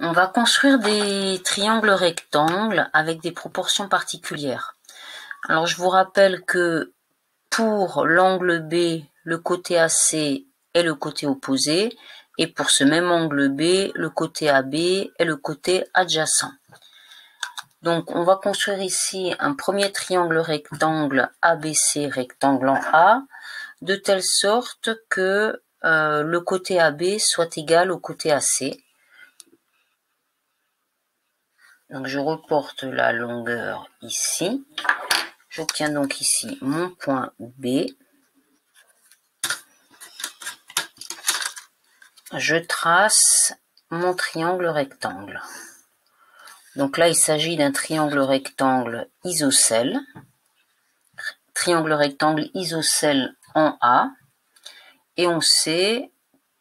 On va construire des triangles rectangles avec des proportions particulières. Alors je vous rappelle que pour l'angle B, le côté AC est le côté opposé, et pour ce même angle B, le côté AB est le côté adjacent. Donc on va construire ici un premier triangle rectangle ABC rectangle en A, de telle sorte que le côté AB soit égal au côté AC. Donc je reporte la longueur ici. J'obtiens donc ici mon point B. Je trace mon triangle rectangle. Donc là, il s'agit d'un triangle rectangle isocèle. Triangle rectangle isocèle en A. Et on sait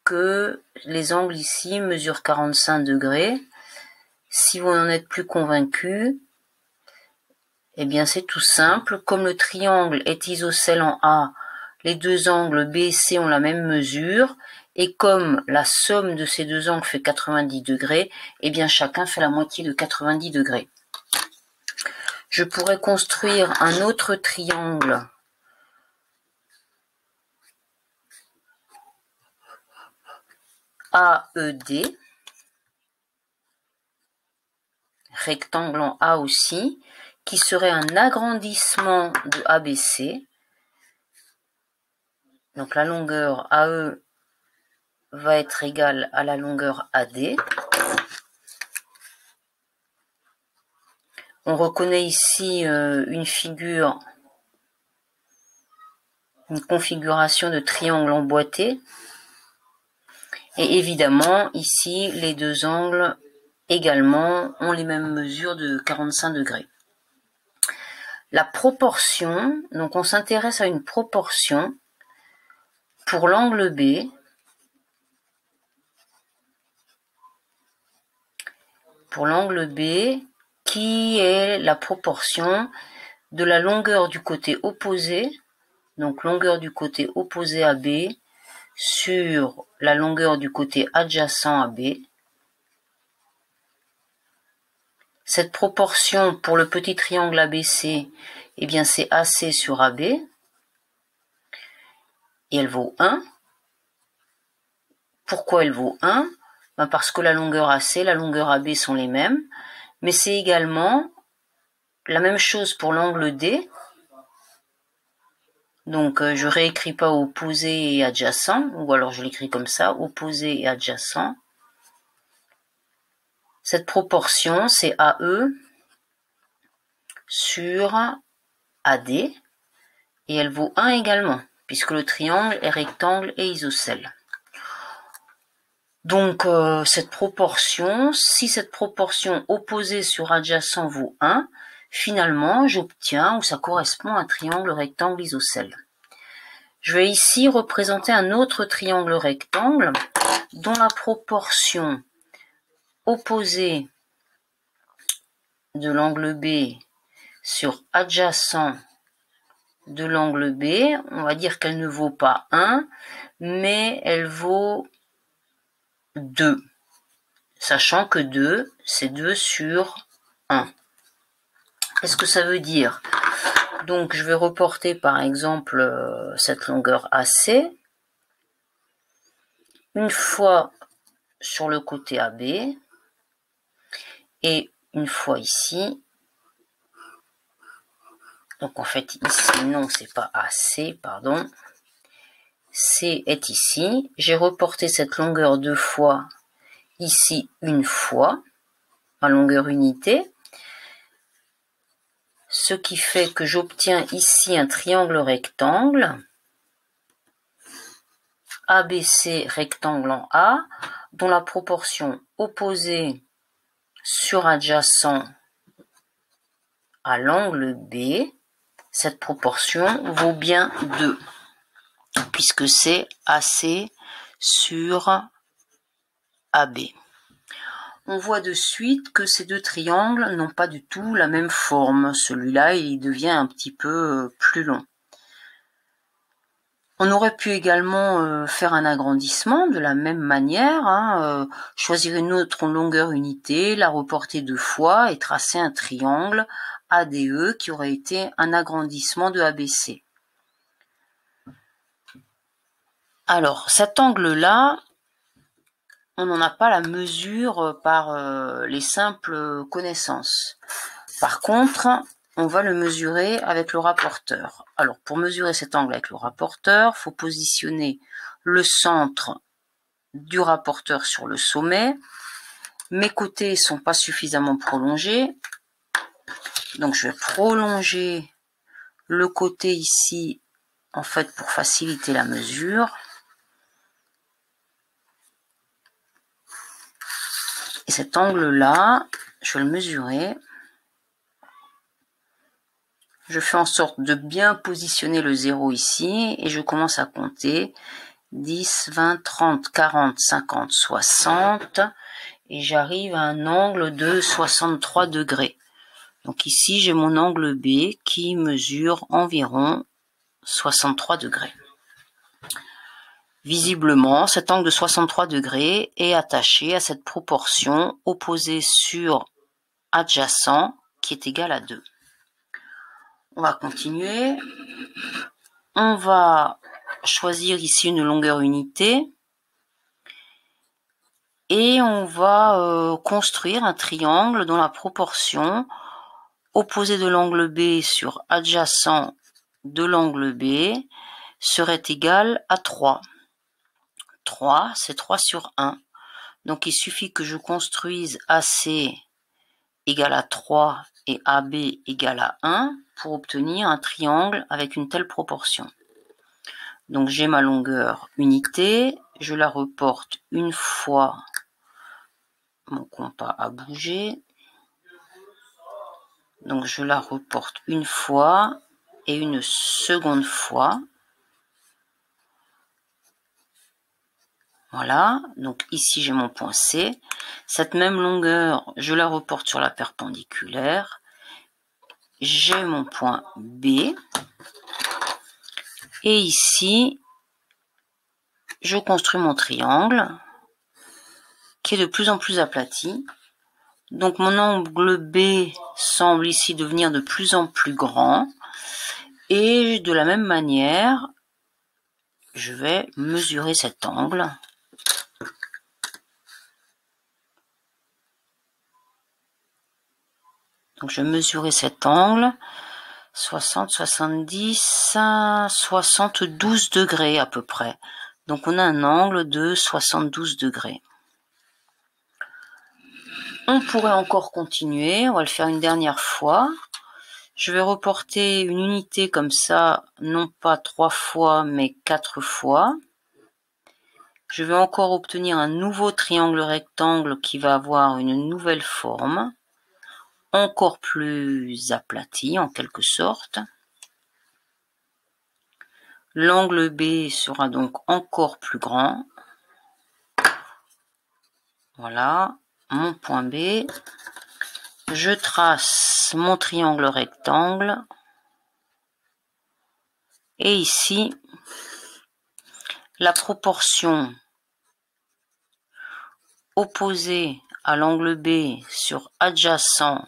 que les angles ici mesurent 45 degrés. Si vous n'en êtes plus convaincu, eh bien c'est tout simple. Comme le triangle est isocèle en A, les deux angles B et C ont la même mesure. Et comme la somme de ces deux angles fait 90 degrés, eh bien chacun fait la moitié de 90 degrés. Je pourrais construire un autre triangle AED, rectangle en A aussi, qui serait un agrandissement de ABC. Donc la longueur AE va être égale à la longueur AD. On reconnaît ici une configuration de triangle emboîté. Et évidemment, ici, les deux angles également ont les mêmes mesures de 45 degrés. La proportion, donc on s'intéresse à une proportion pour l'angle B. Pour l'angle B, qui est la proportion de la longueur du côté opposé, donc longueur du côté opposé à B, sur la longueur du côté adjacent à B. Cette proportion pour le petit triangle ABC, eh bien c'est AC sur AB, et elle vaut 1. Pourquoi elle vaut 1 ? Ben parce que la longueur AC, la longueur AB sont les mêmes, mais c'est également la même chose pour l'angle D. Donc je réécris pas opposé et adjacent, ou alors je l'écris comme ça, opposé et adjacent. Cette proportion, c'est AE sur AD, et elle vaut 1 également, puisque le triangle est rectangle et isocèle. Donc cette proportion, si cette proportion opposée sur adjacent vaut 1, finalement j'obtiens, ou ça correspond à un triangle rectangle isocèle. Je vais ici représenter un autre triangle rectangle dont la proportion opposée de l'angle B sur adjacent de l'angle B, on va dire qu'elle ne vaut pas 1, mais elle vaut 2. Sachant que 2, c'est 2 sur 1. Qu'est-ce que ça veut dire ? Donc, je vais reporter par exemple cette longueur AC. Une fois sur le côté AB. Et une fois ici. Donc, en fait, ici, non, c'est pas AC, pardon. C est ici. J'ai reporté cette longueur 2 fois. Ici, une fois. En longueur unité. Ce qui fait que j'obtiens ici un triangle rectangle, ABC rectangle en A, dont la proportion opposée sur adjacent à l'angle B, cette proportion vaut bien 2, puisque c'est AC sur AB. On voit de suite que ces deux triangles n'ont pas du tout la même forme. Celui-là, il devient un petit peu plus long. On aurait pu également faire un agrandissement de la même manière, hein, choisir une autre longueur unité, la reporter 2 fois et tracer un triangle ADE qui aurait été un agrandissement de ABC. Alors, cet angle-là, on n'en a pas la mesure par les simples connaissances. Par contre, on va le mesurer avec le rapporteur. Alors, pour mesurer cet angle avec le rapporteur, il faut positionner le centre du rapporteur sur le sommet. Mes côtés ne sont pas suffisamment prolongés. Donc, je vais prolonger le côté ici, en fait, pour faciliter la mesure. Et cet angle-là, je vais le mesurer. Je fais en sorte de bien positionner le 0 ici et je commence à compter 10, 20, 30, 40, 50, 60 et j'arrive à un angle de 63 degrés. Donc ici, j'ai mon angle B qui mesure environ 63 degrés. Visiblement, cet angle de 63 degrés est attaché à cette proportion opposée sur adjacent qui est égale à 2. On va continuer. On va choisir ici une longueur unité et on va construire un triangle dont la proportion opposée de l'angle B sur adjacent de l'angle B serait égale à 3. 3, c'est 3 sur 1. Donc il suffit que je construise AC égale à 3 et AB égale à 1 pour obtenir un triangle avec une telle proportion. Donc j'ai ma longueur unité, je la reporte une fois, mon compas a bougé, donc je la reporte une fois et une seconde fois. Voilà, donc ici j'ai mon point C. Cette même longueur, je la reporte sur la perpendiculaire. J'ai mon point B. Et ici, je construis mon triangle qui est de plus en plus aplati. Donc mon angle B semble ici devenir de plus en plus grand. Et de la même manière, je vais mesurer cet angle. Donc je vais mesurer cet angle, 60, 70, 72 degrés à peu près. Donc on a un angle de 72 degrés. On pourrait encore continuer, on va le faire une dernière fois. Je vais reporter une unité comme ça, non pas 3 fois, mais 4 fois. Je vais encore obtenir un nouveau triangle rectangle qui va avoir une nouvelle forme, encore plus aplati en quelque sorte. L'angle B sera donc encore plus grand. Voilà, mon point B. Je trace mon triangle rectangle. Et ici, la proportion opposée à l'angle B sur adjacent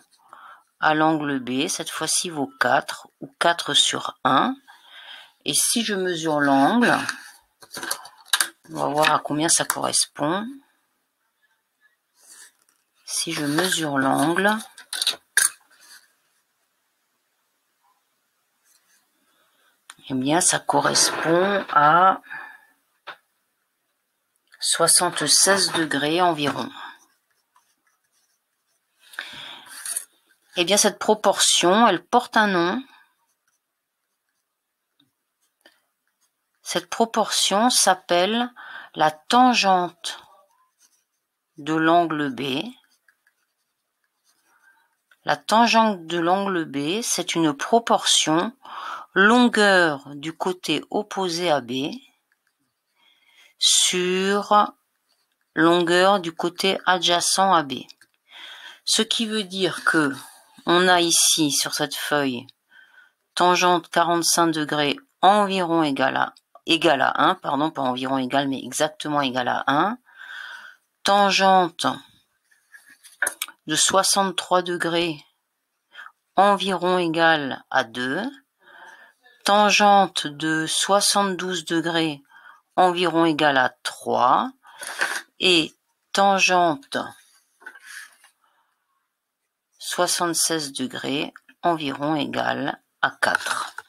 à l'angle B, cette fois-ci vaut 4 ou 4 sur 1. Et si je mesure l'angle, on va voir à combien ça correspond. Si je mesure l'angle, eh bien ça correspond à 76 degrés environ. Eh bien cette proportion, elle porte un nom. Cette proportion s'appelle la tangente de l'angle B. La tangente de l'angle B, c'est une proportion longueur du côté opposé à B sur longueur du côté adjacent à B. Ce qui veut dire que on a ici sur cette feuille tangente 45 degrés environ égale à égale à 1, pardon, pas environ égale, mais exactement égale à 1. Tangente de 63 degrés environ égale à 2. Tangente de 72 degrés environ égale à 3. Et tangente 76 degrés environ égale à 4.